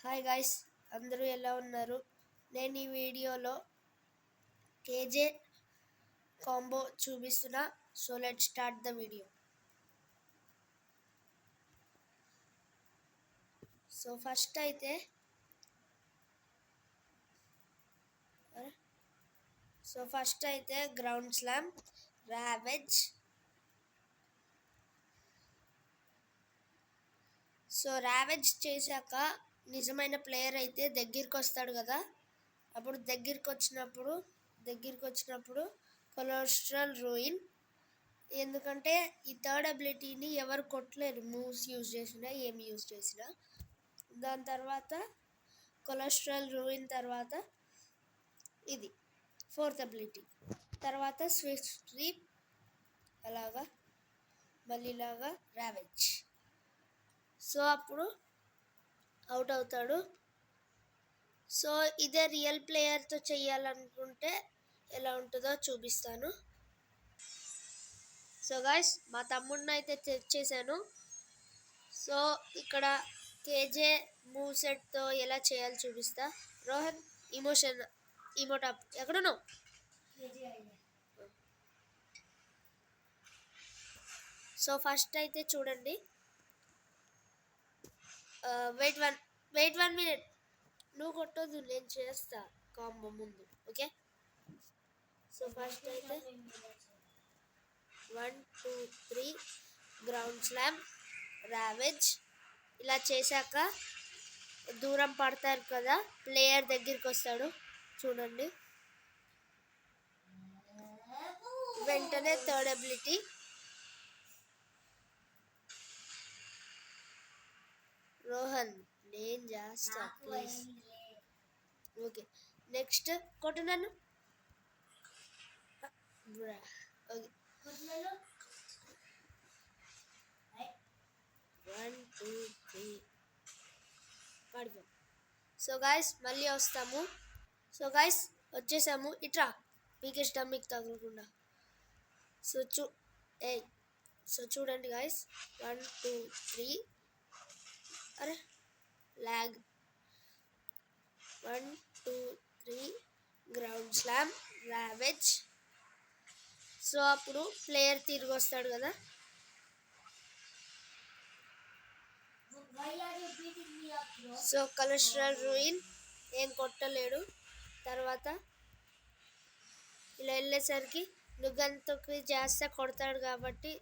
Hi guys, అందరూ ఎలా ఉన్నారు? నేను ఈ వీడియోలో కేజే కాంబో చూపిస్తున్నా. So let start the video. So first అయితే గ్రౌండ్ స్లామ్, ర్యావేజ్. సో ర్యావేజ్ చేశాక నిజమైన ప్లేయర్ అయితే దగ్గరికి వస్తాడు కదా, అప్పుడు దగ్గరికి వచ్చినప్పుడు కొలెస్ట్రాల్ రూయిన్. ఎందుకంటే ఈ థర్డ్ అబిలిటీని ఎవరు కొట్టలేరు, మూవ్స్ యూజ్ చేసినా ఏమి యూజ్ చేసినా. దాని తర్వాత కొలెస్ట్రాల్ రూయిన్ తర్వాత ఇది ఫోర్త్ అబిలిటీ. తర్వాత స్విఫ్ట్ స్వీప్, అలాగా మళ్ళీ ఇలాగా ర్యావేజ్. సో అప్పుడు అవుట్ అవుతాడు. సో ఇదే రియల్ ప్లేయర్తో చెయ్యాలనుకుంటే ఎలా ఉంటుందో చూపిస్తాను. సో గాయ్స్, మా తమ్ముడిని అయితే తెచ్చేసాను. సో ఇక్కడ కేజే మూవ్ సెట్తో ఎలా చేయాలో చూపిస్తా. రోహన్, ఇమోటాప్ ఎక్కడున్నావు? సో ఫస్ట్ అయితే చూడండి. Wait one minute. నువ్వు కొట్టొద్దు, నేను చేస్తా కాంబో ముందు, ఓకే? సో ఫస్ట్ అయితే 1 2 3 గ్రౌండ్ స్లామ్, ర్యావేజ్. ఇలా చేశాక దూరం పడతారు కదా, ప్లేయర్ దగ్గరికి వస్తాడు చూడండి. వెంటనే థర్డ్ అబిలిటీ, రోహన్ నేను చేస్తా ప్లీజ్. ఓకే, నెక్స్ట్ కొట్టు నన్ను. ఓకే, 1 2 3 పడుకో. సో గాయస్ మళ్ళీ వస్తాము. సో గాయస్ వచ్చేసాము. ఇట్రా, మీకు ఇష్టం మీకు తగలకుండా. సో చూడండి గాయస్, 1 2 3. అరే లాగ్. 1 2 3 గ్రౌండ్ స్లామ్, ర్యావేజ్. సో అప్పుడు ప్లేయర్ తిరిగి వస్తాడు కదా. సో కొలెస్ట్రాల్ రూయిన్ ఏం కొట్టలేడు. తర్వాత ఇలా వెళ్ళేసరికి నువ్వెంతకి చేస్తే కొడతాడు కాబట్టి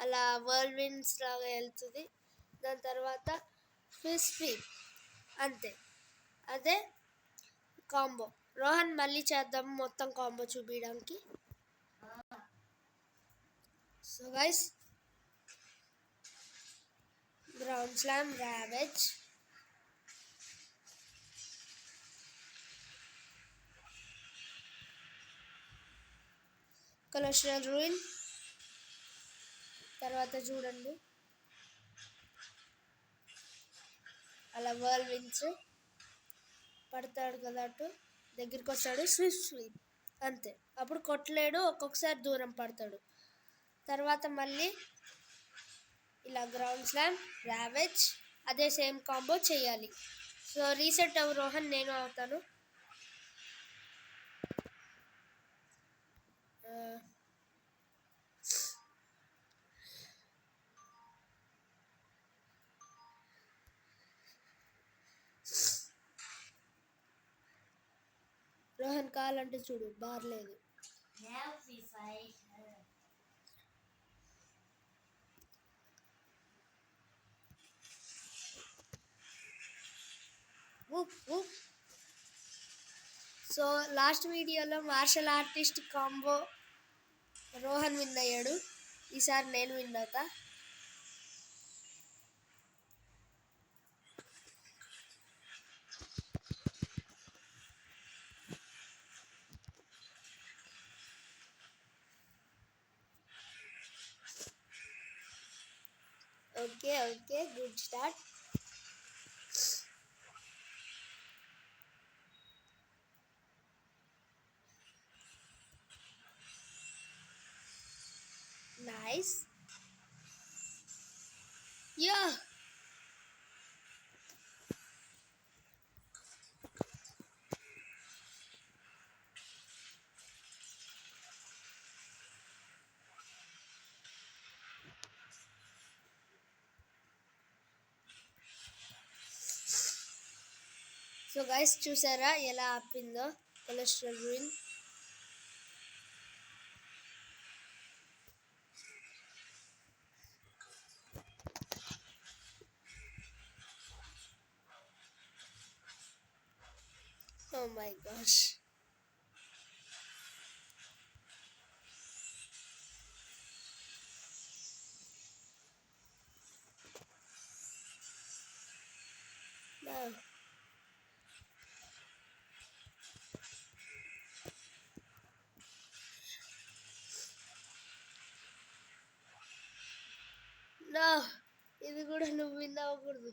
అలా వరల్డ్ విన్స్ లాగా వెళ్తుంది. దాని తర్వాత క్రిస్పీ, అంతే. అదే కాంబో. రోహన్ మళ్ళీ చేద్దాం మొత్తం కాంబో చూపించడానికి. So guys, ground slam, ravage. Cholesterol ruin. తర్వాత చూడండి అలా వరల్డ్ విన్స్ పడతాడు కదా, అటు దగ్గరికి వస్తాడు, స్విఫ్ట్ స్వీప్, అంతే. అప్పుడు కొట్టలేడు, ఒక్కొక్కసారి దూరం పడతాడు. తర్వాత మళ్ళీ ఇలా గ్రౌండ్ స్లామ్, ర్యావేజ్, అదే సేమ్ కాంబో చేయాలి. సో రీసెట్ అవ్వు రోహన్, నేను అవుతాను. రోహన్ కావాలంటే చూడు, బార్లేదు. సో లాస్ట్ వీడియోలో martial artist combo Rohan win అయ్యాడు. ఈసారి నేను విన్ అవుతా. Okay, good start. Nice. Ya, so guys చూసారా ఎలా ఆపిందో cholesterol ruin. Oh my gosh. నా ఇది కూడా నువ్వు విన్ అవ్వకూడదు.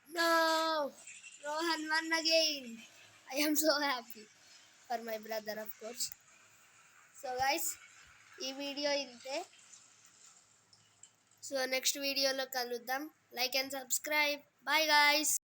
No, Rohan won again. I am so happy for my brother, of course. So guys, ఈ వీడియో ఇంతే. సో నెక్స్ట్ వీడియోలో కలుద్దాం. Like and subscribe. Bye guys.